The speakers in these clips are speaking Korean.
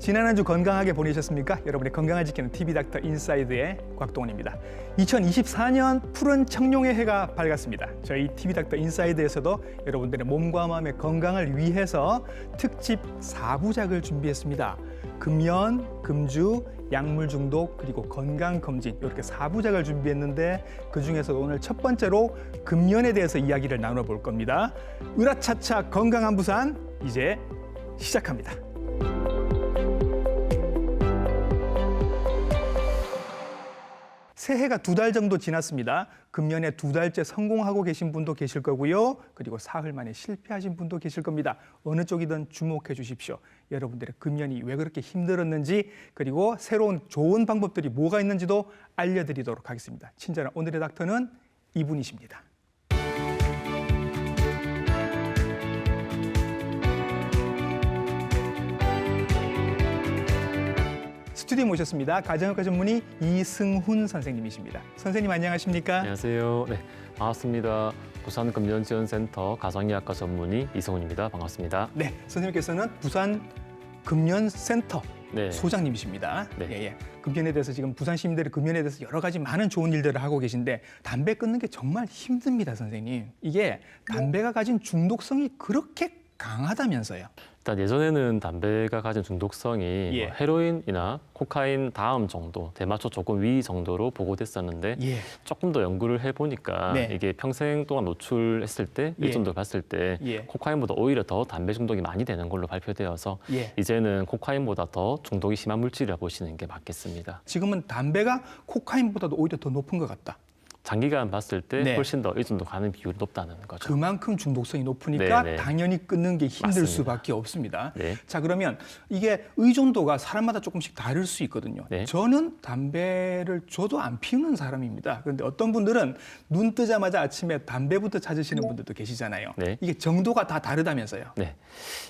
지난 한 주 건강하게 보내셨습니까? 여러분의 건강을 지키는 TV닥터 인사이드의 곽동원입니다. 2024년 푸른 청룡의 해가 밝았습니다. 저희 TV닥터 인사이드에서도 여러분들의 몸과 마음의 건강을 위해서 특집 4부작을 준비했습니다. 금연, 금주, 약물 중독, 그리고 건강검진 이렇게 4부작을 준비했는데 그중에서 오늘 첫 번째로 금연에 대해서 이야기를 나눠볼 겁니다. 으라차차 건강한 부산 이제 시작합니다. 새해가 2달 정도 지났습니다. 금연에 2달째 성공하고 계신 분도 계실 거고요. 그리고 사흘 만에 실패하신 분도 계실 겁니다. 어느 쪽이든 주목해 주십시오. 여러분들의 금연이 왜 그렇게 힘들었는지 그리고 새로운 좋은 방법들이 뭐가 있는지도 알려드리도록 하겠습니다. 친절한 오늘의 닥터는 이분이십니다. 스튜디오에 모셨습니다. 가정의과 전문의 이승훈 선생님이십니다. 선생님 안녕하십니까? 안녕하세요. 네, 반갑습니다. 부산 금연지원센터 가정의학과 전문의 이승훈입니다. 반갑습니다. 네, 선생님께서는 부산 금연센터 네. 소장님이십니다. 네. 예. 금연에 대해서 지금 부산 시민들의 금연에 대해서 여러 가지 많은 좋은 일들을 하고 계신데 담배 끊는 게 정말 힘듭니다, 선생님. 이게 담배가 가진 중독성이 그렇게 강하다면서요? 일단 예전에는 담배가 가진 중독성이 예. 뭐 헤로인이나 코카인 다음 정도, 대마초 조금 위 정도로 보고됐었는데 예. 조금 더 연구를 해보니까 네. 이게 평생 동안 노출했을 때 예. 일정도 봤을 때 예. 코카인보다 오히려 더 담배 중독이 많이 되는 걸로 발표되어서 예. 이제는 코카인보다 더 중독이 심한 물질이라 보시는 게 맞겠습니다. 지금은 담배가 코카인보다도 오히려 더 높은 것 같다. 장기간 봤을 때 네. 훨씬 더 의존도 가는 비율이 높다는 거죠. 그만큼 중독성이 높으니까 네네. 당연히 끊는 게 힘들 맞습니다. 수밖에 없습니다. 네. 자, 그러면 이게 의존도가 사람마다 조금씩 다를 수 있거든요. 네. 저는 담배를 저도 안 피우는 사람입니다. 그런데 어떤 분들은 눈 뜨자마자 아침에 담배부터 찾으시는 분들도 계시잖아요. 네. 이게 정도가 다 다르다면서요. 네,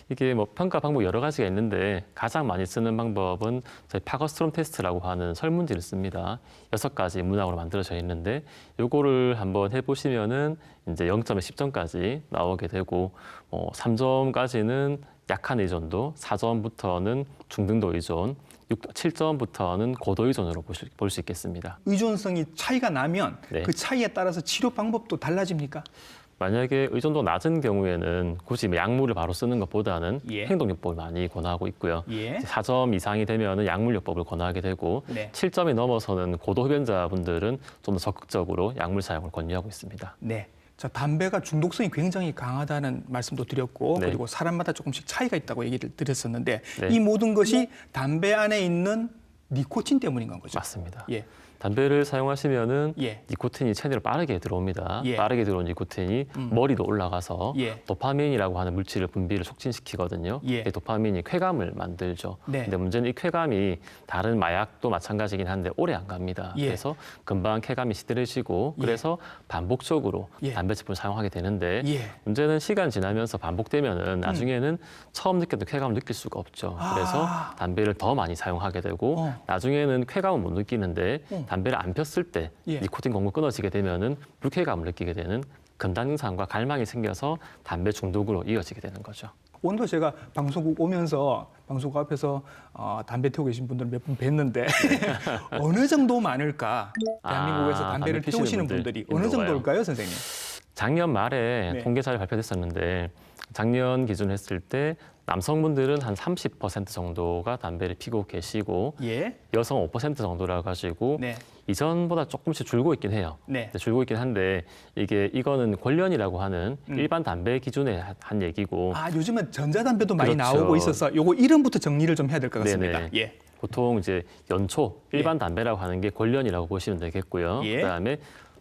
이게 뭐 평가 방법 여러 가지가 있는데 가장 많이 쓰는 방법은 저희 파거스트롬 테스트라고 하는 설문지를 씁니다. 6가지 문항으로 만들어져 있는데 요거를 한번 해보시면은 이제 0점에 10점까지 나오게 되고 3점까지는 약한 의존도, 4점부터는 중등도 의존, 7점부터는 고도 의존으로 볼 수 있겠습니다. 의존성이 차이가 나면 네. 그 차이에 따라서 치료 방법도 달라집니까? 만약에 의존도 낮은 경우에는 굳이 약물을 바로 쓰는 것보다는 예. 행동요법을 많이 권하고 있고요. 예. 4점 이상이 되면 약물요법을 권하게 되고 네. 7점이 넘어서는 고도 흡연자분들은 좀 더 적극적으로 약물 사용을 권유하고 있습니다. 네. 자, 담배가 중독성이 굉장히 강하다는 말씀도 드렸고 네. 그리고 사람마다 조금씩 차이가 있다고 얘기를 드렸었는데 네. 이 모든 것이 담배 안에 있는 니코틴 때문인 건 거죠. 맞습니다. 예. 담배를 사용하시면은 예. 니코틴이 체내로 빠르게 들어옵니다. 예. 빠르게 들어온 니코틴이 머리도 올라가서 예. 도파민이라고 하는 물질을 분비를 촉진시키거든요. 예. 이 도파민이 쾌감을 만들죠. 네. 근데 문제는 이 쾌감이 다른 마약도 마찬가지긴 한데 오래 안 갑니다. 예. 그래서 금방 쾌감이 시들해지고 그래서 반복적으로 예. 담배 제품을 사용하게 되는데 예. 문제는 시간 지나면서 반복되면은 나중에는 처음 느꼈던 쾌감을 느낄 수가 없죠. 그래서 담배를 더 많이 사용하게 되고 나중에는 쾌감을 못 느끼는데 담배를 안 폈을 때 예. 니코틴 공급 끊어지게 되면은 불쾌감을 느끼게 되는 금단증상과 갈망이 생겨서 담배 중독으로 이어지게 되는 거죠. 오늘도 제가 방송국 오면서 방송국 앞에서 담배 태우고 계신 분들 몇 분 뵀는데 어느 정도 많을까? 대한민국에서 담배를 담배 태우시는 피시는 분들이 분들 어느 인도가요. 정도일까요, 선생님? 작년 말에 네. 통계 자료 발표됐었는데 작년 기준 했을 때 남성분들은 한 30% 정도가 담배를 피고 계시고 예. 여성 5% 정도라 가지고 네. 이전보다 조금씩 줄고 있긴 해요. 네. 줄고 있긴 한데 이거는 권련이라고 하는 일반 담배 기준에 한 얘기고 아, 요즘은 전자담배도 많이 그렇죠. 나오고 있어서 요거 이름부터 정리를 좀 해야 될 것 같습니다. 네네. 예. 보통 이제 연초 일반 담배라고 하는 게 권련이라고 보시면 되겠고요. 예. 그다음에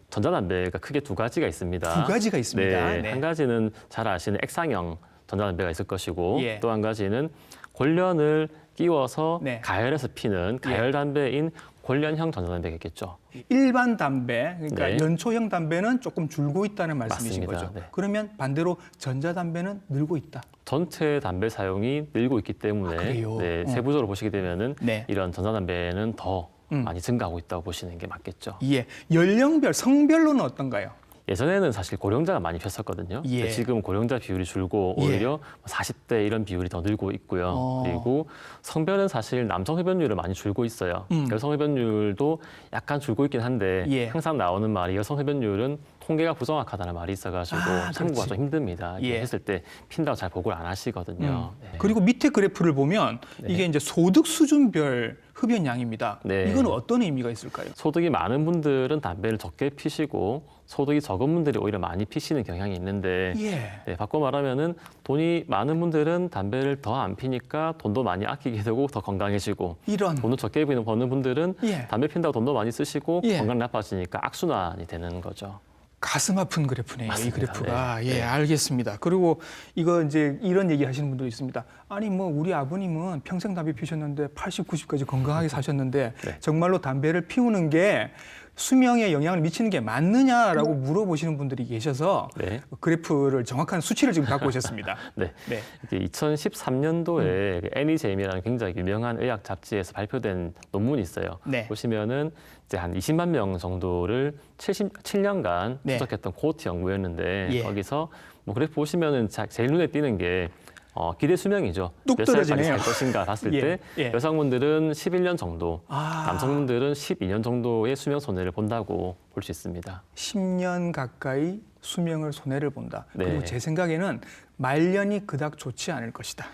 전자담배가 크게 2가지가 있습니다. 2가지가 있습니다. 네. 네. 한 가지는 잘 아시는 액상형 전자담배가 있을 것이고 예. 또 한 가지는 권련을 끼워서 네. 가열해서 피는 가열 담배인 권련형 전자담배겠죠. 일반 담배, 그러니까 네. 연초형 담배는 조금 줄고 있다는 말씀이신 맞습니다. 거죠. 네. 그러면 반대로 전자담배는 늘고 있다. 전체 담배 사용이 늘고 있기 때문에 그래요? 네, 세부적으로 보시게 되면은 네. 이런 전자담배는 더 많이 증가하고 있다고 보시는 게 맞겠죠. 예. 연령별, 성별로는 어떤가요? 예전에는 사실 고령자가 많이 폈었거든요. 예. 근데 지금 고령자 비율이 줄고 예. 오히려 40대 이런 비율이 더 늘고 있고요. 그리고 성별은 사실 남성 흡연율은 많이 줄고 있어요. 여성 흡연율도 약간 줄고 있긴 한데 예. 항상 나오는 말이 여성 흡연율은 통계가 부정확하다는 말이 있어가지고 참고가 그렇지. 좀 힘듭니다. 이게 예. 했을 때 핀다고 잘 보고를 안 하시거든요. 네. 그리고 밑에 그래프를 보면 이게 이제 소득 수준별 흡연량입니다. 네. 이건 어떤 의미가 있을까요? 소득이 많은 분들은 담배를 적게 피시고 소득이 적은 분들이 오히려 많이 피시는 경향이 있는데 예. 네, 바꿔 말하면은 돈이 많은 분들은 담배를 더 안 피니까 돈도 많이 아끼게 되고 더 건강해지고 이런. 돈을 적게 버는 분들은 예. 담배 핀다고 돈도 많이 쓰시고 예. 건강 나빠지니까 악순환이 되는 거죠. 가슴 아픈 그래프네요. 맞습니다. 이 그래프가. 네. 예, 네. 알겠습니다. 그리고 이거 이제 이런 얘기 하시는 분도 있습니다. 아니 뭐 우리 아버님은 평생 담배 피셨는데 80, 90까지 건강하게 사셨는데 네. 정말로 담배를 피우는 게 수명에 영향을 미치는 게 맞느냐라고 물어보시는 분들이 계셔서 네. 그래프를 정확한 수치를 지금 갖고 오셨습니다. 네. 네. 이게 2013년도에 애니제임이라는 굉장히 유명한 의학 잡지에서 발표된 논문이 있어요. 네. 보시면은 이제 한 20만 명 정도를 77년간 네. 추적했던 코호트 연구였는데 예. 거기서 뭐 그래프 보시면은 제일 눈에 띄는 게 기대 수명이죠. 뚝 몇 살까지 떨어지네요. 살 것인가 봤을 예, 때 예. 여성분들은 11년 정도, 아. 남성분들은 12년 정도의 수명 손해를 본다고 볼 수 있습니다. 10년 가까이 수명을 손해를 본다. 네. 그리고 제 생각에는 말년이 그닥 좋지 않을 것이다.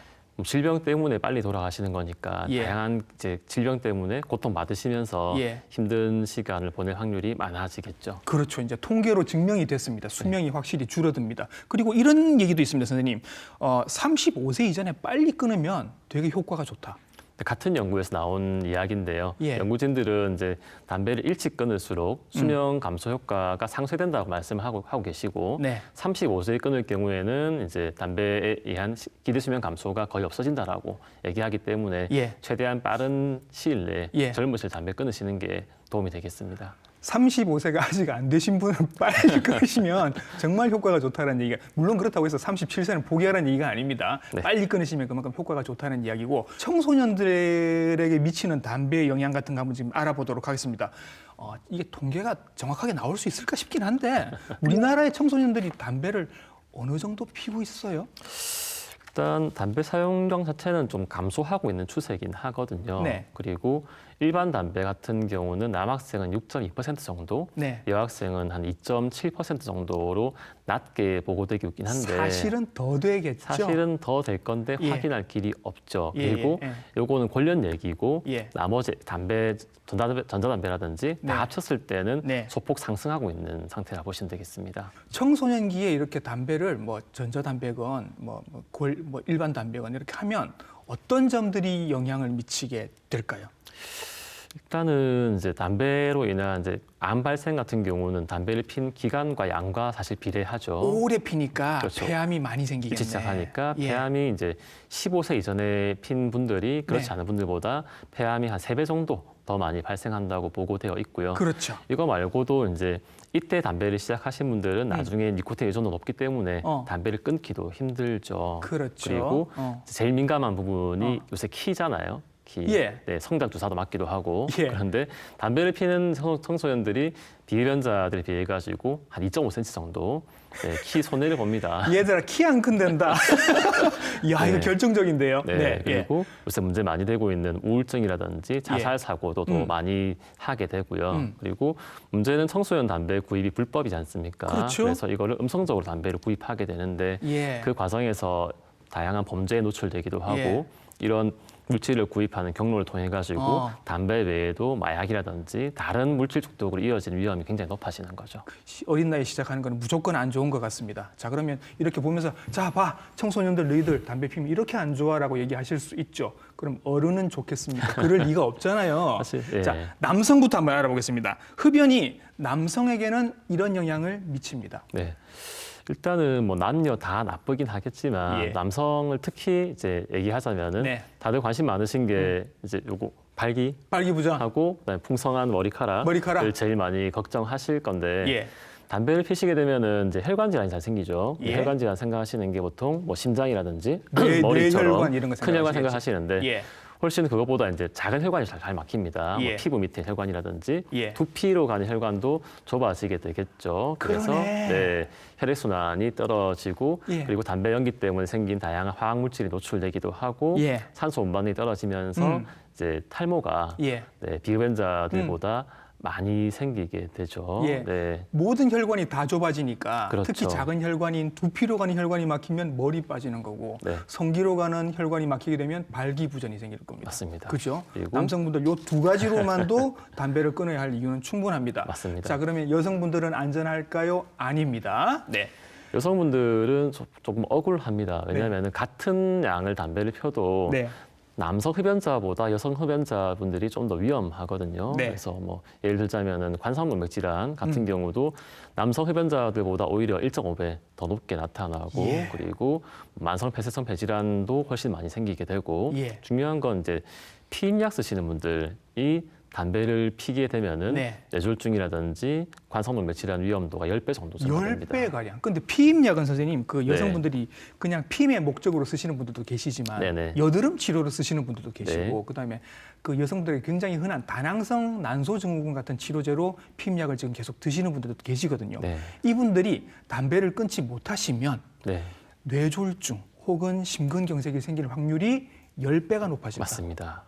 질병 때문에 빨리 돌아가시는 거니까 예. 다양한 이제 질병 때문에 고통 받으시면서 예. 힘든 시간을 보낼 확률이 많아지겠죠. 그렇죠. 이제 통계로 증명이 됐습니다. 수명이 확실히 줄어듭니다. 그리고 이런 얘기도 있습니다, 선생님. 35세 이전에 빨리 끊으면 되게 효과가 좋다. 같은 연구에서 나온 이야기인데요. 예. 연구진들은 이제 담배를 일찍 끊을수록 수명 감소 효과가 상쇄된다고 말씀을 하고 계시고 네. 35세에 끊을 경우에는 이제 담배에 의한 기대 수명 감소가 거의 없어진다라고 얘기하기 때문에 예. 최대한 빠른 시일 내에 예. 젊으실 담배 끊으시는 게 도움이 되겠습니다. 35세가 아직 안 되신 분은 빨리 끊으시면 정말 효과가 좋다는 얘기가, 물론 그렇다고 해서 37세는 포기하라는 얘기가 아닙니다. 네. 빨리 끊으시면 그만큼 효과가 좋다는 이야기고, 청소년들에게 미치는 담배의 영향 같은 거 한번 지금 알아보도록 하겠습니다. 이게 통계가 정확하게 나올 수 있을까 싶긴 한데 우리나라의 청소년들이 담배를 어느 정도 피우고 있어요? 일단 담배 사용량 자체는 좀 감소하고 있는 추세이긴 하거든요. 네. 그리고 일반 담배 같은 경우는 남학생은 6.2% 정도, 네. 여학생은 한 2.7% 정도로 낮게 보고되고 있긴 한데 사실은 더 되겠죠. 사실은 더 될 건데 예. 확인할 길이 없죠. 예, 그리고 예. 요거는 관련 얘기고 예. 나머지 담배, 전자담배라든지 네. 다 합쳤을 때는 네. 소폭 상승하고 있는 상태라 보시면 되겠습니다. 청소년기에 이렇게 담배를 뭐 전자담배건 뭐 일반 담배건 이렇게 하면 어떤 점들이 영향을 미치게 될까요? 일단은 이제 담배로 인한 이제 암 발생 같은 경우는 담배를 핀 기간과 양과 사실 비례하죠. 오래 피니까 그렇죠. 폐암이 많이 생기겠네. 일찍 시작하니까 예. 폐암이 이제 15세 이전에 핀 분들이 그렇지 네. 않은 분들보다 폐암이 한 3배 정도 더 많이 발생한다고 보고되어 있고요. 그렇죠. 이거 말고도 이제 이때 담배를 시작하신 분들은 나중에 니코틴 의존도 높기 때문에 담배를 끊기도 힘들죠. 그렇죠. 그리고 제일 민감한 부분이 어. 요새 키잖아요. 키. 예. 네, 성장 주사도 맞기도 하고. 예. 그런데 담배를 피는 청소년들이 비흡연자들에 비해 가지고 한 2.5cm 정도 네, 키 손해를 봅니다. 얘들아 키 안 큰댄다. 이야 이거 네. 결정적인데요. 네, 그리고 요새 문제 많이 되고 있는 우울증이라든지 자살 예. 사고도 더 많이 하게 되고요. 그리고 문제는 청소년 담배 구입이 불법이지 않습니까? 그렇죠. 그래서 이거를 음성적으로 담배를 구입하게 되는데 예. 그 과정에서 다양한 범죄에 노출되기도 하고 예. 이런 물질을 구입하는 경로를 통해 가지고 담배 외에도 마약이라든지 다른 물질 중독으로 이어지는 위험이 굉장히 높아지는 거죠. 어린 나이에 시작하는 건 무조건 안 좋은 것 같습니다. 자 그러면 이렇게 보면서 자 봐 청소년들 너희들 담배 피면 이렇게 안 좋아라고 얘기하실 수 있죠. 그럼 어른은 좋겠습니까? 그럴 리가 없잖아요. 사실, 예. 자 남성부터 한번 알아보겠습니다. 흡연이 남성에게는 이런 영향을 미칩니다. 네. 일단은 뭐 남녀 다 나쁘긴 하겠지만 예. 남성을 특히 이제 얘기하자면은 네. 다들 관심 많으신 게 이제 요거 발기부전. 발기하고 그다음에 풍성한 머리카락을 제일 많이 걱정하실 건데 예. 담배를 피시게 되면은 이제 혈관 질환이 잘 생기죠. 예. 혈관 질환 생각하시는 게 보통 뭐 심장이라든지 뇌- 머리처럼 뇌혈관 이런 거 큰 혈관 생각하시겠지. 생각하시는데 예. 훨씬 그것보다 이제 작은 혈관이 잘 막힙니다. 예. 뭐 피부 밑에 혈관이라든지 예. 두피로 가는 혈관도 좁아지게 되겠죠. 그래서 그러네. 네, 혈액순환이 떨어지고 예. 그리고 담배 연기 때문에 생긴 다양한 화학 물질이 노출되기도 하고 예. 산소 운반이 떨어지면서 음. 이제 탈모가 예. 네, 비흡연자들보다 많이 생기게 되죠. 예. 네. 모든 혈관이 다 좁아지니까 그렇죠. 특히 작은 혈관인 두피로 가는 혈관이 막히면 머리 빠지는 거고 네. 성기로 가는 혈관이 막히게 되면 발기부전이 생길 겁니다. 맞습니다. 그죠? 그리고- 남성분들 요 두 가지로만도 담배를 끊어야 할 이유는 충분합니다. 맞습니다. 자, 그러면 여성분들은 안전할까요? 아닙니다. 네. 여성분들은 조금 억울합니다. 왜냐하면 같은 양을 담배를 펴도 네. 남성 흡연자보다 여성 흡연자분들이 좀 더 위험하거든요. 네. 그래서 뭐 예를 들자면은 관상동맥 질환 같은 경우도 남성 흡연자들보다 오히려 1.5배 더 높게 나타나고 예. 그리고 만성 폐쇄성 폐질환도 훨씬 많이 생기게 되고 예. 중요한 건 이제 피임약 쓰시는 분들이 담배를 피게 되면은 네. 뇌졸중이라든지 관상동맥 질환 위험도가 10배 정도 증가됩니다. 10배 가량. 근데 피임약은 선생님 그 네. 여성분들이 그냥 피임의 목적으로 쓰시는 분들도 계시지만 네네. 여드름 치료로 쓰시는 분들도 계시고 네. 그다음에 그 여성들에게 굉장히 흔한 다낭성 난소증후군 같은 치료제로 피임약을 지금 계속 드시는 분들도 계시거든요. 네. 이분들이 담배를 끊지 못하시면 네, 뇌졸중 혹은 심근경색이 생길 확률이 10배가 높아진다. 맞습니다.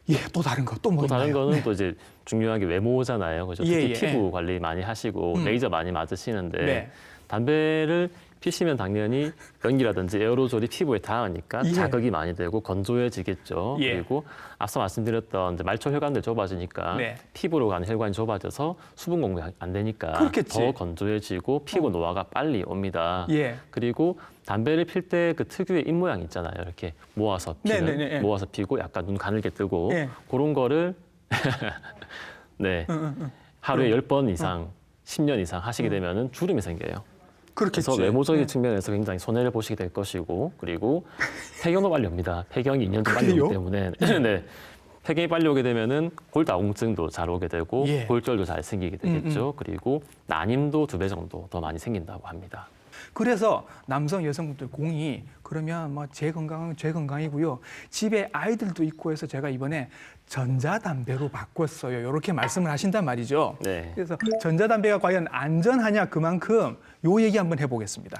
예, 또 다른 거 또 뭐 또 다른 있나요? 거는 네. 또 이제 중요한 게 외모잖아요. 그죠? 예, 특히 예. 피부 관리 많이 하시고 레이저 많이 맞으시는데 네. 담배를 피시면 당연히 연기라든지 에어로졸이 피부에 닿으니까 예. 자극이 많이 되고 건조해지겠죠. 예. 그리고 앞서 말씀드렸던 이제 말초 혈관들 좁아지니까 네. 피부로 가는 혈관이 좁아져서 수분 공급이 안 되니까 그렇겠지. 더 건조해지고 피부 노화가 빨리 옵니다. 예. 그리고 담배를 필 때 그 특유의 입 모양 있잖아요. 이렇게 모아서 피는, 네네네. 모아서 피고 약간 눈 가늘게 뜨고 예. 그런 거를 네 하루에 10번 이상, 10년 이상 하시게 되면은 주름이 생겨요. 그렇겠지. 그래서 외모적인 네. 측면에서 굉장히 손해를 보시게 될 것이고 그리고 폐경도 빨리 옵니다. 폐경이 2년 좀 빨리 그래요? 오기 때문에 네. 폐경이 빨리 오게 되면은 골다공증도 잘 오게 되고 예. 골절도 잘 생기게 되겠죠. 그리고 난임도 2배 정도 더 많이 생긴다고 합니다. 그래서 남성 여성분들 공이 그러면 뭐 제 건강은 제 건강이고요. 집에 아이들도 있고 해서 제가 이번에 전자담배로 바꿨어요. 이렇게 말씀을 하신단 말이죠. 네. 그래서 전자담배가 과연 안전하냐 그만큼 요 얘기 한번 해보겠습니다.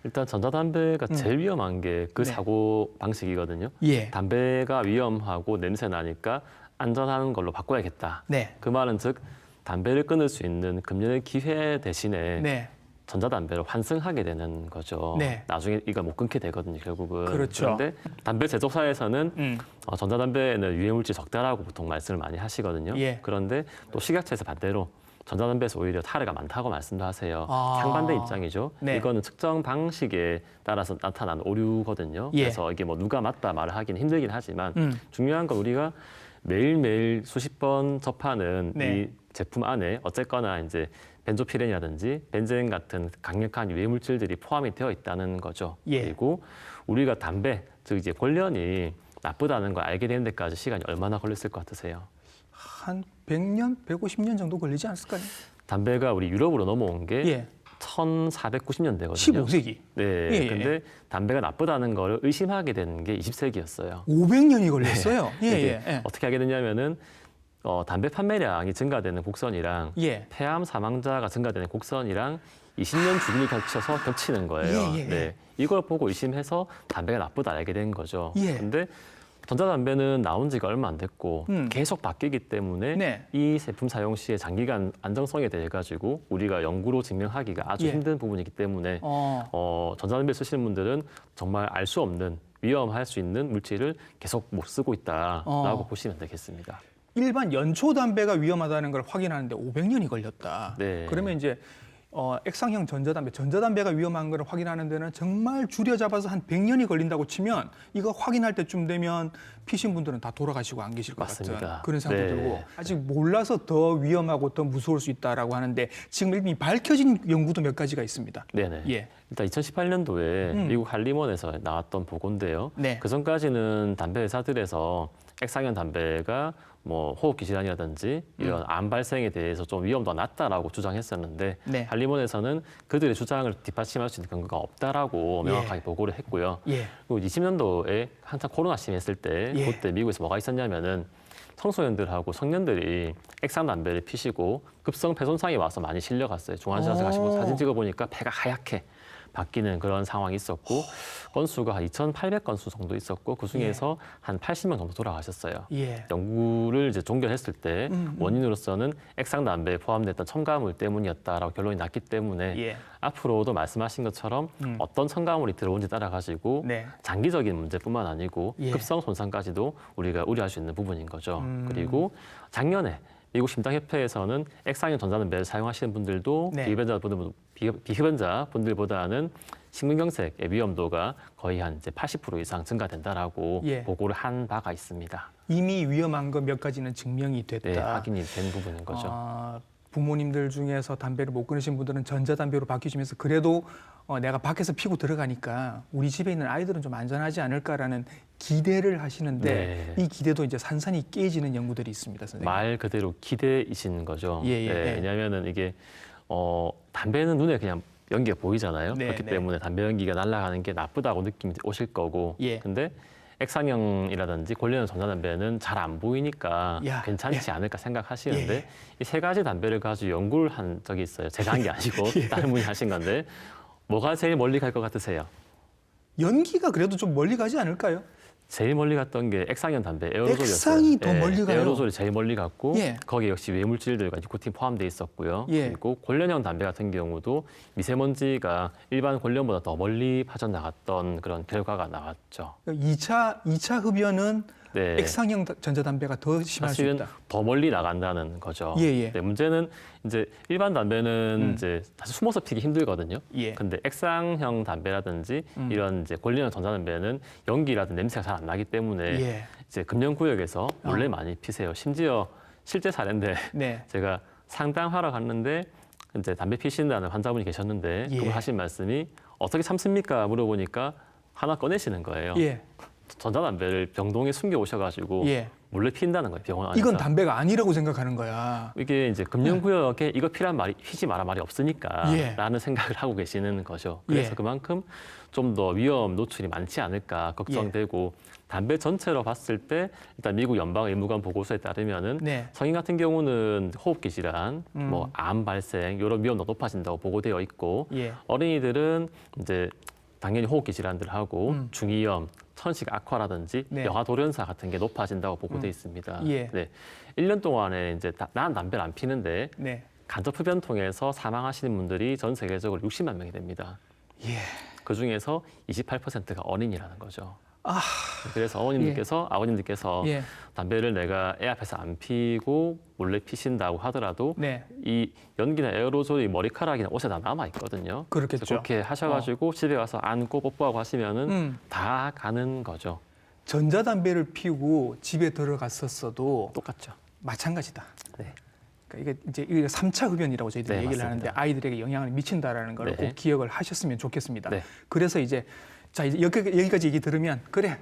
일단 전자담배가 제일 위험한 게 그 네. 사고 방식이거든요. 예. 담배가 위험하고 냄새 나니까 안전한 걸로 바꿔야겠다. 네. 그 말은 즉 담배를 끊을 수 있는 금년의 기회 대신에 네. 전자담배를 환승하게 되는 거죠. 네. 나중에 이걸 못 끊게 되거든요, 결국은. 그렇죠. 그런데 담배 제조사에서는 음. 전자담배에는 유해물질 적다라고 보통 말씀을 많이 하시거든요. 예. 그런데 또 식약처에서 반대로 전자담배에서 오히려 탈해가 많다고 말씀도 하세요. 아. 상반대 입장이죠. 네. 이거는 측정 방식에 따라서 나타난 오류거든요. 예. 그래서 이게 뭐 누가 맞다 말을 하기는 힘들긴 하지만 중요한 건 우리가 매일매일 수십 번 접하는 네. 이 제품 안에 어쨌거나 이제 벤조피렌이라든지 벤젠 같은 강력한 유해 물질들이 포함이 되어 있다는 거죠. 예. 그리고 우리가 담배, 즉 이제 권련이 나쁘다는 걸 알게 되는 데까지 시간이 얼마나 걸렸을 것 같으세요? 한 100년, 150년 정도 걸리지 않았을까요? 담배가 우리 유럽으로 넘어온 게 예. 1490년대거든요. 15세기. 네. 예, 예. 근데 담배가 나쁘다는 걸 의심하게 된 게 20세기였어요. 500년이 걸렸어요. 예, 이게 예, 예. 어떻게 하게 됐냐면은 담배 판매량이 증가되는 곡선이랑 예. 폐암 사망자가 증가되는 곡선이랑 20년 주기를 겹쳐서 겹치는 거예요. 예, 예, 예. 네. 이걸 보고 의심해서 담배가 나쁘다 알게 된 거죠. 예. 근데 전자담배는 나온 지가 얼마 안 됐고 계속 바뀌기 때문에 네. 이 제품 사용 시에 장기간 안정성에 대해 가지고 우리가 연구로 증명하기가 아주 예. 힘든 부분이기 때문에 전자담배 쓰시는 분들은 정말 알 수 없는 위험할 수 있는 물질을 계속 못 쓰고 있다라고 보시면 되겠습니다. 일반 연초 담배가 위험하다는 걸 확인하는데 500년이 걸렸다. 네. 그러면 이제 액상형 전자담배가 위험한 걸 확인하는 데는 정말 줄여잡아서 한 100년이 걸린다고 치면 이거 확인할 때쯤 되면 피신 분들은 다 돌아가시고 안 계실 것 맞습니다. 같은 그런 생각도 네. 들고 아직 몰라서 더 위험하고 더 무서울 수 있다라고 하는데 지금 이미 밝혀진 연구도 몇 가지가 있습니다. 네네. 예. 일단 2018년도에 미국 한림원에서 나왔던 보고인데요. 네. 그 전까지는 담배 회사들에서 액상형 담배가 뭐 호흡기 질환이라든지 이런 암 발생에 대해서 좀 위험도가 낮다라고 주장했었는데 네. 한림원에서는 그들의 주장을 뒷받침할 수 있는 근거가 없다라고 예. 명확하게 보고를 했고요. 예. 그리고 20년도에 한참 코로나 심했을 때 예. 그때 미국에서 뭐가 있었냐면은 청소년들하고 청년들이 액상 담배를 피시고 급성 폐 손상이 와서 많이 실려갔어요. 중환자실 가시고 사진 찍어보니까 폐가 하얗게 바뀌는 그런 상황이 있었고 건수가 한 2,800건수 정도 있었고 그 중에서 한 80명 정도 돌아가셨어요. 예. 연구를 이제 종결했을 때 원인으로서는 액상 담배에 포함됐던 첨가물 때문이었다라고 결론이 났기 때문에 예. 앞으로도 말씀하신 것처럼 어떤 첨가물이 들어온지 따라 가지고 네. 장기적인 문제뿐만 아니고 예. 급성 손상까지도 우리가 우려할 수 있는 부분인 거죠. 그리고 작년에 미국 심장협회에서는 액상형 전자담배를 사용하시는 분들도 네. 비흡연자 분들보다는 심근경색의 위험도가 거의 한 이제 80% 이상 증가된다라고 예. 보고를 한 바가 있습니다. 이미 위험한 거 몇 가지는 증명이 됐다. 네, 확인이 된 부분인 거죠. 아, 부모님들 중에서 담배를 못 끊으신 분들은 전자담배로 바뀌시면서 그래도 내가 밖에서 피고 들어가니까 우리 집에 있는 아이들은 좀 안전하지 않을까라는 기대를 하시는데 네. 이 기대도 이제 산산이 깨지는 연구들이 있습니다, 선생님. 말 그대로 기대이신 거죠. 예, 예, 네, 예. 왜냐하면 이게 담배는 눈에 그냥 연기가 보이잖아요. 네, 그렇기 네. 때문에 담배 연기가 날아가는 게 나쁘다고 느낌이 오실 거고. 예. 근데 액상형이라든지 권리형 전자담배는 잘 안 보이니까 야, 괜찮지 않을까 생각하시는데 예. 이 세 가지 담배를 가지고 연구를 한 적이 있어요. 제가 한 게 아니고 예. 다른 분이 하신 건데 뭐가 제일 멀리 갈 것 같으세요? 연기가 그래도 좀 멀리 가지 않을까요? 제일 멀리 갔던 게 액상형 담배 에어로졸이었어요. 액상이 더 멀리 가요? 에어로졸이 제일 멀리 갔고 예. 거기에 역시 외물질들과 니코틴 포함되어 있었고요. 예. 그리고 권련형 담배 같은 경우도 미세먼지가 일반 권련보다 더 멀리 빠져나갔던 그런 결과가 나왔죠. 2차 흡연은 네. 액상형 전자담배가 더 심할 수 사실은 있다. 더 멀리 나간다는 거죠. 예, 예. 네, 문제는 이제 일반 담배는 이제 사실 숨어서 피기 힘들거든요. 예. 근데 액상형 담배라든지 이런 이제 권리형 전자담배는 연기라든 냄새가 잘 안 나기 때문에 예. 이제 금연구역에서 몰래 많이 피세요. 심지어 실제 사례인데 네. 제가 상담하러 갔는데 이제 담배 피신다는 환자분이 계셨는데 예. 그분 하신 말씀이 어떻게 참습니까? 물어보니까 하나 꺼내시는 거예요. 예. 전자담배를 병동에 숨겨 오셔가지고 예. 몰래 피운다는 거예요. 병원 안에서. 이건 담배가 아니라고 생각하는 거야. 이게 이제 금연구역에 이거 피란 말이 피지 마라 말이 없으니까 예. 라는 생각을 하고 계시는 거죠. 그래서 예. 그만큼 좀 더 위험 노출이 많지 않을까 걱정되고 담배 전체로 봤을 때 일단 미국 연방의무관 보고서에 따르면은 네. 성인 같은 경우는 호흡기 질환, 뭐 암 발생 이런 위험도 높아진다고 보고되어 있고 예. 어린이들은 이제 당연히 호흡기 질환들하고 중이염, 천식 악화라든지 네. 여하 돌연사 같은 게 높아진다고 보고돼 있습니다. 예. 네. 1년 동안에 이제 난 담배를 안 피는데 네. 간접 흡연 통해서 사망하시는 분들이 전 세계적으로 60만 명이 됩니다. 예. 그 중에서 28%가 어린이라는 거죠. 아. 그래서 어머님들께서 아버님들께서 예. 담배를 내가 애 앞에서 안 피고 몰래 피신다고 하더라도 네. 이 연기나 에어로졸이 머리카락이나 옷에 다 남아 있거든요. 그렇겠죠. 그래서 그렇게 하셔가지고 집에 가서 안고 뽀뽀하고 하시면은 음. 다 가는 거죠. 전자담배를 피우고 집에 들어갔었어도 똑같죠. 마찬가지다. 네. 그러니까 이게 3차 흡연이라고 저희들이 네, 얘기를 맞습니다. 하는데 아이들에게 영향을 미친다라는 걸 네. 꼭 기억을 하셨으면 좋겠습니다. 네. 그래서 이제 자 이제 여기까지 얘기 들으면 그래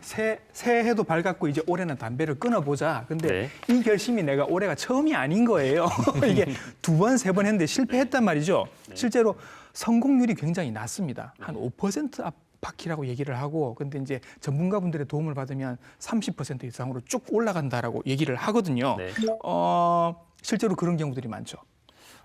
새해도 밝았고 이제 올해는 담배를 끊어보자. 근데 네. 이 결심이 내가 올해가 처음이 아닌 거예요. 이게 두 번, 세 번 했는데 실패했단 말이죠. 네. 실제로 성공률이 굉장히 낮습니다. 한 5% 앞바퀴라고 얘기를 하고 근데 이제 전문가분들의 도움을 받으면 30% 이상으로 쭉 올라간다라고 얘기를 하거든요. 네. 실제로 그런 경우들이 많죠.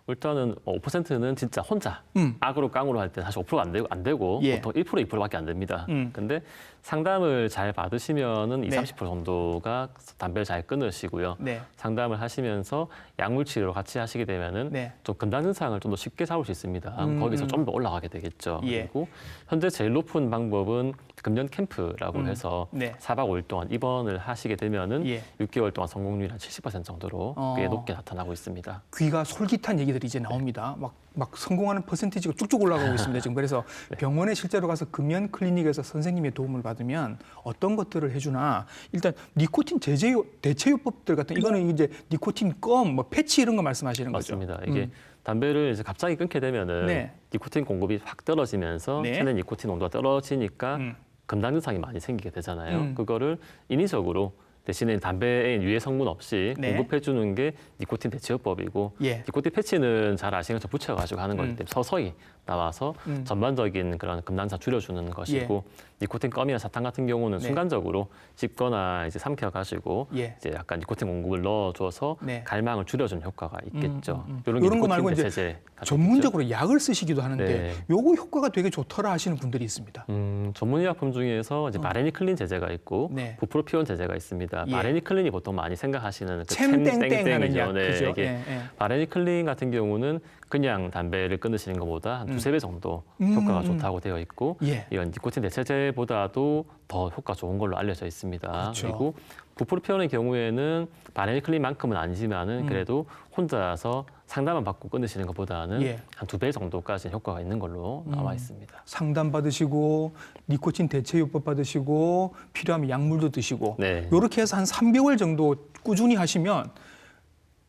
일단은 5%는 진짜 혼자 음. 악으로 깡으로 할 때 사실 5%가 안 되고 예. 보통 1% 2%밖에 안 됩니다. 음. 근데 상담을 잘 받으시면은 20, 네. 30% 정도가 담배를 잘 끊으시고요. 네. 상담을 하시면서 약물 치료를 같이 하시게 되면은 네. 좀 금단 현상을 좀 더 쉽게 잡을 수 있습니다. 거기서 좀 더 올라가게 되겠죠. 예. 그리고 현재 제일 높은 방법은 금연 캠프라고 해서 네. 4박 5일 동안 입원을 하시게 되면은 예. 6개월 동안 성공률이 한 70% 정도로 꽤 높게 나타나고 있습니다. 귀가 솔깃한 얘기들이 이제 나옵니다. 막 성공하는 퍼센티지가 쭉쭉 올라가고 있습니다. 지금 그래서 병원에 실제로 가서 금연 클리닉에서 선생님의 도움을 받으면 어떤 것들을 해주나 일단 니코틴 대체요법들 같은 이거는 이제 니코틴 껌, 뭐 패치 이런 거 말씀하시는 거죠. 맞습니다. 이게 담배를 이제 갑자기 끊게 되면은 네. 니코틴 공급이 확 떨어지면서 네. 체내 니코틴 농도가 떨어지니까 금단 현상이 많이 생기게 되잖아요. 그거를 인위적으로 대신에 담배에 유해 성분 없이 네. 공급해 주는 게 니코틴 대체요법이고 예. 니코틴 패치는 잘 아시는 것처럼 붙여가지고 하는 거기 때문에 서서히 나와서 전반적인 그런 금단사 줄여주는 것이고 니코틴 껌이나 사탕 같은 경우는 네. 순간적으로 씹거나 이제 삼켜가지고 예. 이제 약간 니코틴 공급을 넣어줘서 네. 갈망을 줄여주는 효과가 있겠죠. 이런 거 말고 이제 대체제가 전문적으로 약을 쓰시기도 하는데 네. 요거 효과가 되게 좋더라 하시는 분들이 있습니다. 전문의약품 중에서 이제 마레니클린 제제가 있고 네. 부프로피온 제제가 있습니다. 예. 마레니클린이 보통 많이 생각하시는 그 챔땡땡 하는 약, 네, 그죠? 이게 예, 예. 마레니클린 같은 경우는 그냥 담배를 끊으시는 것보다 한 두세 배 정도 효과가 좋다고 되어 있고 예. 이건 니코틴 대체제보다도 더 효과 좋은 걸로 알려져 있습니다. 그렇죠. 그리고 부프로피온의 경우에는 마레니클린만큼은 아니지만은 그래도 혼자서 상담만 받고 끊으시는 것보다는 예. 한 두 배 정도까지 효과가 있는 걸로 나와 있습니다. 상담 받으시고 니코틴 대체요법 받으시고 필요하면 약물도 드시고 네. 이렇게 해서 한 3개월 정도 꾸준히 하시면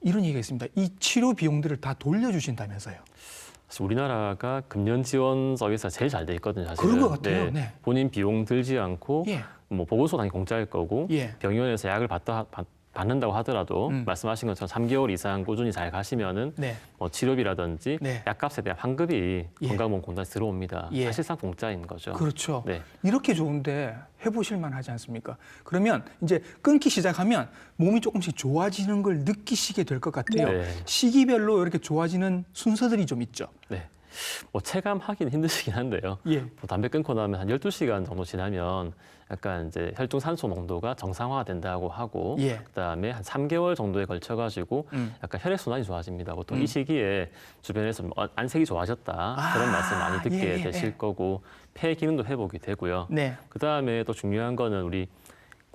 이런 얘기가 있습니다. 이 치료 비용들을 다 돌려주신다면서요. 사실 우리나라가 금연 지원 서비스가 제일 잘 돼 있거든요. 사실은. 그런 것 같아요. 네. 본인 비용 들지 않고 예. 뭐 보건소 당연히 공짜일 거고 예. 병원에서 약을 받는다고 하더라도 말씀하신 것처럼 3개월 이상 꾸준히 잘 가시면은 네. 뭐 치료비라든지 네. 약값에 대한 환급이 예. 건강보험공단에 들어옵니다. 예. 사실상 공짜인 거죠. 그렇죠. 네. 이렇게 좋은데 해보실 만하지 않습니까? 그러면 이제 끊기 시작하면 몸이 조금씩 좋아지는 걸 느끼시게 될 것 같아요. 네. 시기별로 이렇게 좋아지는 순서들이 좀 있죠. 네. 뭐 체감하기는 힘드시긴 한데요. 예. 뭐 담배 끊고 나면 한 12시간 정도 지나면 약간 이제 혈중 산소 농도가 정상화가 된다고 하고 예. 그다음에 한 3개월 정도에 걸쳐 가지고 약간 혈액 순환이 좋아집니다. 보통 이 시기에 주변에서 뭐 안색이 좋아졌다 그런 말씀 많이 듣게 예, 예, 되실 예. 거고 폐 기능도 회복이 되고요. 네. 그다음에 또 중요한 거는 우리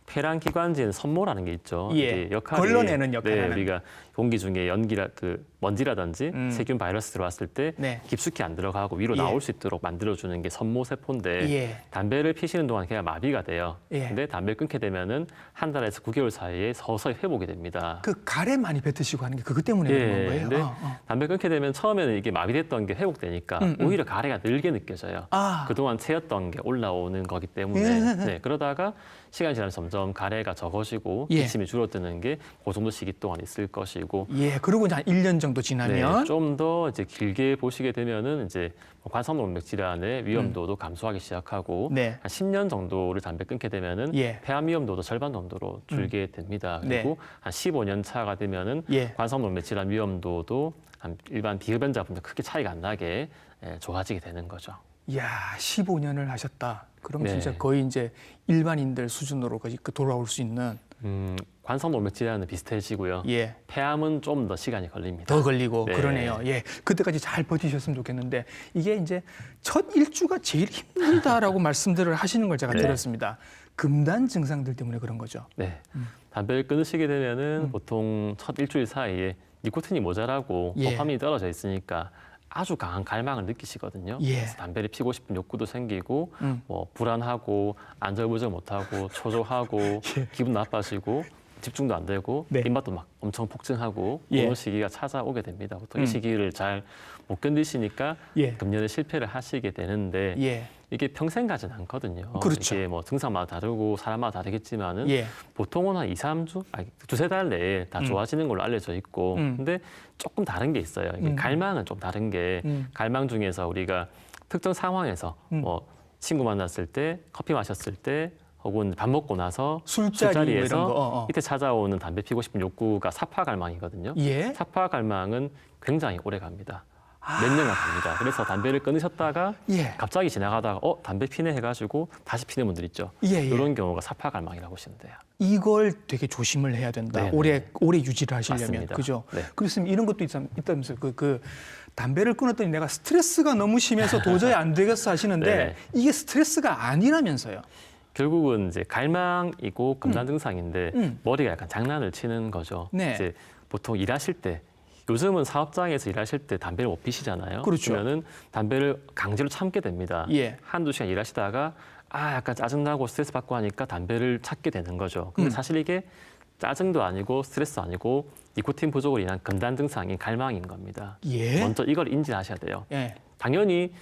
폐랑 기관지에는 선모라는 게 있죠. 예. 이게 역할이 걸러내는 역할을 네, 하는. 우리가 공기 중에 연기라 그 먼지라든지 세균 바이러스 들어왔을 때 네. 깊숙이 안 들어가고 위로 예. 나올 수 있도록 만들어주는 게 선모 세포인데 예. 담배를 피시는 동안 그냥 마비가 돼요. 예. 근데 담배를 끊게 되면은 한 달에서 9개월 사이에 서서히 회복이 됩니다. 그 가래 많이 뱉으시고 하는 게 그것 때문에 예, 그런 거예요. 근데 담배 끊게 되면 처음에는 이게 마비됐던 게 회복되니까 오히려 가래가 늘게 느껴져요. 아. 그동안 채였던 게 올라오는 거기 때문에 예. 네, 그러다가 시간이 지나면서 점점 가래가 적어지고 예. 기침이 줄어드는 게 그 정도 시기 동안 있을 것이고 예, 그리고 이제 한 1년 정도 지나면 좀 더 이제 길게 보시게 되면은 이제 관상동맥 질환의 위험도도 감소하기 시작하고 네. 한 10년 정도를 담배 끊게 되면은 예. 폐암 위험도도 절반 정도로 줄게 됩니다. 그리고 한 15년 차가 되면은 예. 관상동맥 질환 위험도도 한 일반 비흡연자분들 크게 차이가 안 나게 좋아지게 되는 거죠. 이야, 15년을 하셨다. 그럼 네. 진짜 거의 이제 일반인들 수준으로까지 돌아올 수 있는 관상동맥 질환은 비슷해지고요. 예. 폐암은 좀 더 시간이 걸립니다. 더 걸리고 네. 그러네요. 예. 그때까지 잘 버티셨으면 좋겠는데 이게 이제 첫 일주가 제일 힘들다라고 말씀들을 하시는 걸 제가 네. 들었습니다. 금단 증상들 때문에 그런 거죠. 네. 담배를 끊으시게 되면은 보통 첫 일주일 사이에 니코틴이 모자라고 예. 도파민이 떨어져 있으니까 아주 강한 갈망을 느끼시거든요. 예. 그래서 담배를 피고 싶은 욕구도 생기고 뭐 불안하고 안절부절 못하고 초조하고 기분 나빠지고 집중도 안 되고 네. 입맛도 막 엄청 폭증하고 예. 그런 시기가 찾아오게 됩니다. 보통 이 시기를 잘 못 견디시니까 예. 금연에 실패를 하시게 되는데 예. 이게 평생 가진 않거든요. 그렇죠. 이게 뭐 증상마다 다르고 사람마다 다르겠지만은 예. 보통은 한 2, 3주, 두세 달 내에 다 좋아지는 걸로 알려져 있고 근데 조금 다른 게 있어요. 이게 갈망은 좀 다른 게 갈망 중에서 우리가 특정 상황에서 뭐 친구 만났을 때, 커피 마셨을 때 혹은 밥 먹고 나서 술자리 뭐 이런 거. 이때 찾아오는 담배 피고 싶은 욕구가 사파 갈망이거든요. 예. 사파 갈망은 굉장히 오래 갑니다. 몇 년간 갑니다. 그래서 담배를 끊으셨다가 예. 갑자기 지나가다가 담배 피네 해가지고 다시 피는 분들 있죠. 예, 예. 이런 경우가 사파 갈망이라고 보시면 돼요. 이걸 되게 조심을 해야 된다. 네네. 오래 유지를 하시려면. 맞습니다. 그죠? 네. 그렇으면 이런 것도 있다면서요. 그 담배를 끊었더니 내가 스트레스가 너무 심해서 도저히 안 되겠어 하시는데 네네. 이게 스트레스가 아니라면서요. 결국은 이제 갈망이고 금단 증상인데 머리가 약간 장난을 치는 거죠. 네. 이제 보통 일하실 때 요즘은 사업장에서 일하실 때 담배를 못 피시잖아요. 그렇죠. 그러면은 담배를 강제로 참게 됩니다. 예. 한두 시간 일하시다가 약간 짜증나고 스트레스 받고 하니까 담배를 찾게 되는 거죠. 근데 사실 이게 짜증도 아니고 스트레스 아니고 니코틴 부족으로 인한 금단 증상인 갈망인 겁니다. 예. 먼저 이걸 인지하셔야 돼요. 예. 당연히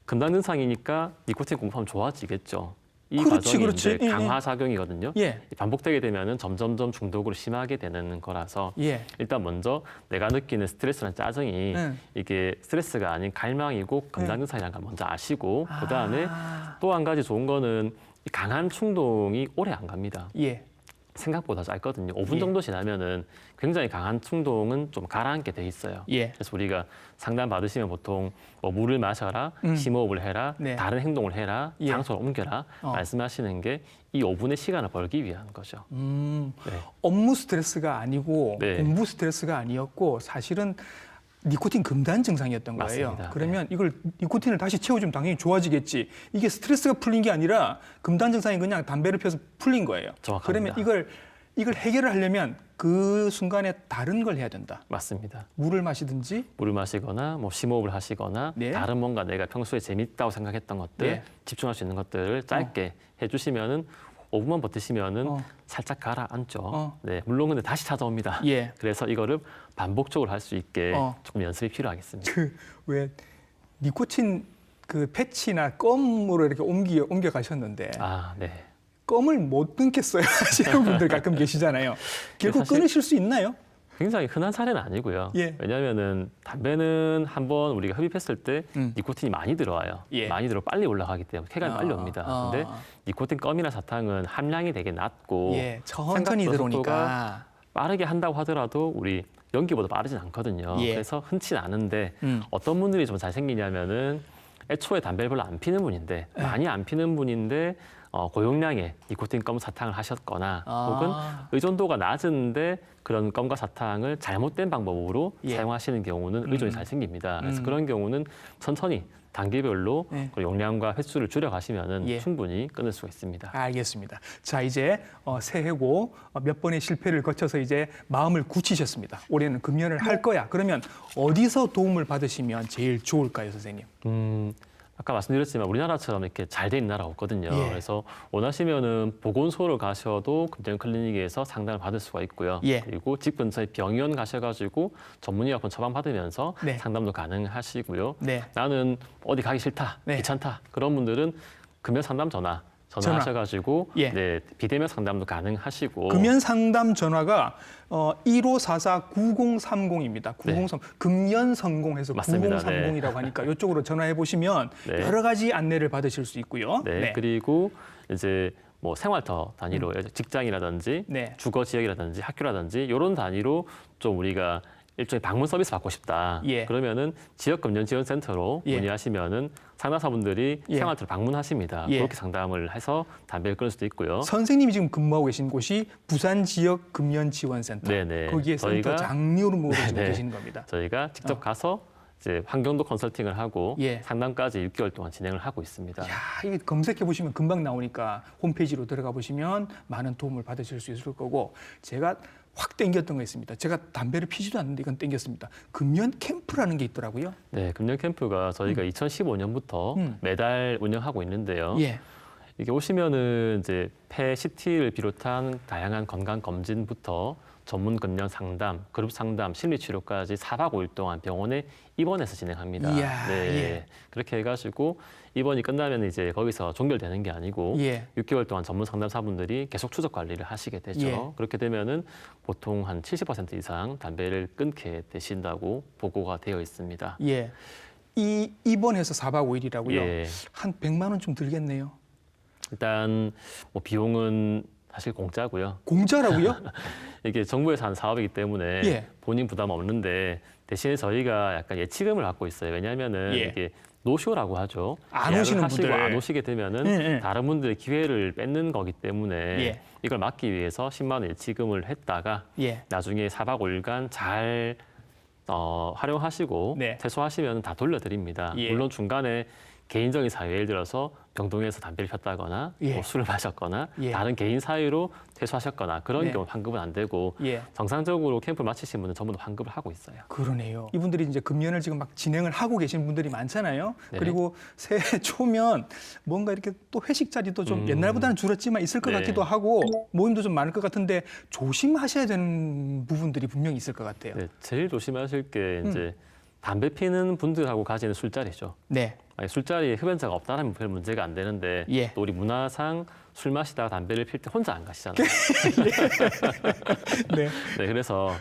금단 증상이니까 니코틴 공급하면 좋아지겠죠. 이 그렇지, 과정이 그렇지. 이제 강화 작용이거든요. 예. 반복되게 되면은 점점점 중독으로 심하게 되는 거라서 예. 일단 먼저 내가 느끼는 스트레스나 짜증이 이게 스트레스가 아닌 갈망이고 금단 증상이라는 걸 먼저 아시고 그다음에 또 한 가지 좋은 거는 이 강한 충동이 오래 안 갑니다. 예. 생각보다 짧거든요. 5분 예. 정도 지나면은 굉장히 강한 충동은 좀 가라앉게 돼 있어요. 예. 그래서 우리가 상담 받으시면 보통 뭐 물을 마셔라, 심호흡을 해라, 네. 다른 행동을 해라, 예. 장소를 옮겨라 말씀하시는 게 이 5분의 시간을 벌기 위한 거죠. 네. 업무 스트레스가 아니고 네. 공부 스트레스가 아니었고 사실은 니코틴 금단 증상이었던 거예요. 맞습니다. 그러면 이걸 니코틴을 다시 채워주면 당연히 좋아지겠지. 이게 스트레스가 풀린 게 아니라 금단 증상이 그냥 담배를 피워서 풀린 거예요. 정확합니다. 그러면 이걸 해결을 하려면 그 순간에 다른 걸 해야 된다. 맞습니다. 물을 마시든지. 물을 마시거나 뭐 심호흡을 하시거나 네. 다른 뭔가 내가 평소에 재밌다고 생각했던 것들 네. 집중할 수 있는 것들을 짧게 해주시면은 5분만 버티시면은 살짝 가라앉죠. 네, 물론 근데 다시 찾아옵니다. 예. 그래서 이거를 반복적으로 할 수 있게 조금 연습이 필요하겠습니다. 그 왜 니코틴 그 패치나 껌으로 이렇게 옮겨 가셨는데 아, 네. 껌을 못 끊겠어요 하시는 분들 가끔 계시잖아요. 결국 사실- 끊으실 수 있나요? 굉장히 흔한 사례는 아니고요. 예. 왜냐하면은 담배는 한번 우리가 흡입했을 때 니코틴이 많이 들어와요. 예. 많이 들어 빨리 올라가기 때문에 쾌감이 빨리 옵니다. 근데 니코틴 껌이나 사탕은 함량이 되게 낮고 예, 천천히 생각보다 들어오니까. 빠르게 한다고 하더라도 우리 연기보다 빠르진 않거든요. 예. 그래서 흔치는 않은데 어떤 분들이 좀 잘 생기냐면은 애초에 담배를 별로 안 피는 분인데 많이 안 피는 분인데 고용량의 니코틴 껌 사탕을 하셨거나 혹은 의존도가 낮은데 그런 껌과 사탕을 잘못된 방법으로 예. 사용하시는 경우는 의존이 잘 생깁니다. 그래서 그런 경우는 천천히 단계별로 예. 그 용량과 횟수를 줄여가시면은 예. 충분히 끊을 수가 있습니다. 알겠습니다. 자, 이제 새해고 몇 번의 실패를 거쳐서 이제 마음을 굳히셨습니다. 올해는 금연을 할 거야. 그러면 어디서 도움을 받으시면 제일 좋을까요, 선생님? 아까 말씀드렸지만 우리나라처럼 이렇게 잘 돼 있는 나라 없거든요. 예. 그래서 원하시면은 보건소를 가셔도 금연 클리닉에서 상담을 받을 수가 있고요. 예. 그리고 집 근처에 병원 가셔가지고 전문의약품 처방 받으면서 네. 상담도 가능하시고요. 네. 나는 어디 가기 싫다, 네. 귀찮다 그런 분들은 금연 상담 전화하셔가지고 예. 네, 비대면 상담도 가능하시고 금연 상담 전화가 1544-9030입니다. 903 금연 성공해서 맞습니다. 9030이라고 하니까 이쪽으로 전화해 보시면 네. 여러 가지 안내를 받으실 수 있고요. 네, 그리고 이제 뭐 생활터 단위로 직장이라든지 네. 주거 지역이라든지 학교라든지 이런 단위로 좀 우리가 일종의 방문 서비스 받고 싶다. 예. 그러면은 지역 금연 지원 센터로 예. 문의하시면은 상담사분들이 예. 생활터를 방문하십니다. 예. 그렇게 상담을 해서 담배를 끊을 수도 있고요. 선생님이 지금 근무하고 계신 곳이 부산 지역 금연 지원센터. 네네. 거기에 센터 저희가- 장로로 지금 네네. 계시는 겁니다. 저희가 직접 가서 이제 환경도 컨설팅을 하고 예. 상담까지 6개월 동안 진행을 하고 있습니다. 야, 이게 검색해 보시면 금방 나오니까 홈페이지로 들어가 보시면 많은 도움을 받으실 수 있을 거고 제가 확 땡겼던 거 있습니다. 제가 담배를 피지도 않는데 이건 땡겼습니다. 금연 캠프라는 게 있더라고요. 네, 금연 캠프가 저희가 2015년부터 매달 운영하고 있는데요. 예. 이게 오시면은 이제 폐 CT를 비롯한 다양한 건강 검진부터 전문 금연 상담, 그룹 상담, 심리 치료까지 4박 5일 동안 병원에 입원해서 진행합니다. 이야, 네. 예. 그렇게 해가지고 입원이 끝나면 이제 거기서 종결되는 게 아니고 예. 6개월 동안 전문 상담사분들이 계속 추적 관리를 하시게 되죠. 예. 그렇게 되면은 보통 한 70% 이상 담배를 끊게 되신다고 보고가 되어 있습니다. 예. 이 입원해서 4박 5일이라고요. 예. 한 100만 원 좀 들겠네요. 일단 뭐 비용은 사실 공짜고요. 공짜라고요? 이게 정부에서 하는 사업이기 때문에 예. 본인 부담 없는데 대신에 저희가 약간 예치금을 갖고 있어요. 왜냐하면은 예. 이게 노쇼라고 하죠. 안 예약을 오시는 하시고 분들. 안 오시게 되면은 예, 예. 다른 분들의 기회를 뺏는 거기 때문에 예. 이걸 막기 위해서 10만 원 예치금을 했다가 예. 나중에 4박 5일간 잘 활용하시고 네. 퇴소하시면 다 돌려드립니다. 예. 물론 중간에 개인적인 사유, 예를 들어서 병동에서 담배를 폈다거나 예. 뭐 술을 마셨거나 예. 다른 개인 사유로 퇴소하셨거나 그런 네. 경우 환급은 안 되고 예. 정상적으로 캠프 마치신 분은 전부 다 환급을 하고 있어요. 그러네요. 이분들이 이제 금연을 지금 막 진행을 하고 계신 분들이 많잖아요. 네. 그리고 새해 초면 뭔가 이렇게 또 회식 자리도 좀 옛날보다는 줄었지만 있을 것 네. 같기도 하고 모임도 좀 많을 것 같은데 조심하셔야 되는 부분들이 분명히 있을 것 같아요. 네, 제일 조심하실 게 이제 담배 피는 분들하고 가지는 술자리죠. 네. 아니, 술자리에 흡연자가 없다면 별 문제가 안 되는데 예. 또 우리 문화상 술 마시다가 담배를 필 때 혼자 안 가시잖아요. 네. 네, 그래서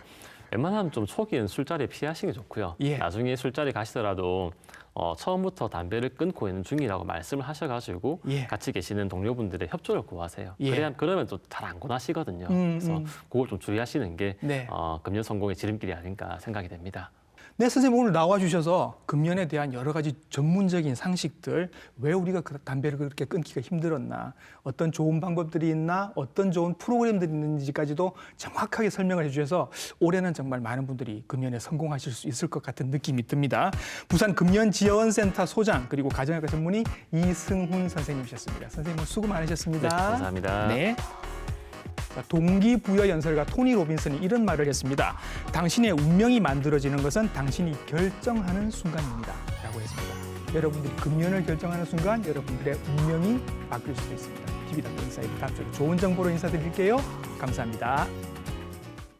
웬만하면 좀 초기엔 술자리 피하시는 게 좋고요. 예. 나중에 술자리 가시더라도 처음부터 담배를 끊고 있는 중이라고 말씀을 하셔가지고 예. 같이 계시는 동료분들의 협조를 구하세요. 예. 그러면 또 잘 안 권하시거든요. 그래서 그걸 좀 주의하시는 게 네. 금연 성공의 지름길이 아닌가 생각이 됩니다. 네, 선생님 오늘 나와주셔서 금연에 대한 여러 가지 전문적인 상식들, 왜 우리가 담배를 그렇게 끊기가 힘들었나, 어떤 좋은 방법들이 있나, 어떤 좋은 프로그램들이 있는지까지도 정확하게 설명을 해주셔서 올해는 정말 많은 분들이 금연에 성공하실 수 있을 것 같은 느낌이 듭니다. 부산 금연지원센터 소장 그리고 가정의학과 전문의 이승훈 선생님이셨습니다. 선생님 수고 많으셨습니다. 네, 감사합니다. 네. 자, 동기부여 연설가 토니 로빈슨이 이런 말을 했습니다. 당신의 운명이 만들어지는 것은 당신이 결정하는 순간입니다. 라고 했습니다. 여러분들이 금연을 결정하는 순간 여러분들의 운명이 바뀔 수도 있습니다. TV닥터 인사이드 다음 주에 좋은 정보로 인사드릴게요. 감사합니다.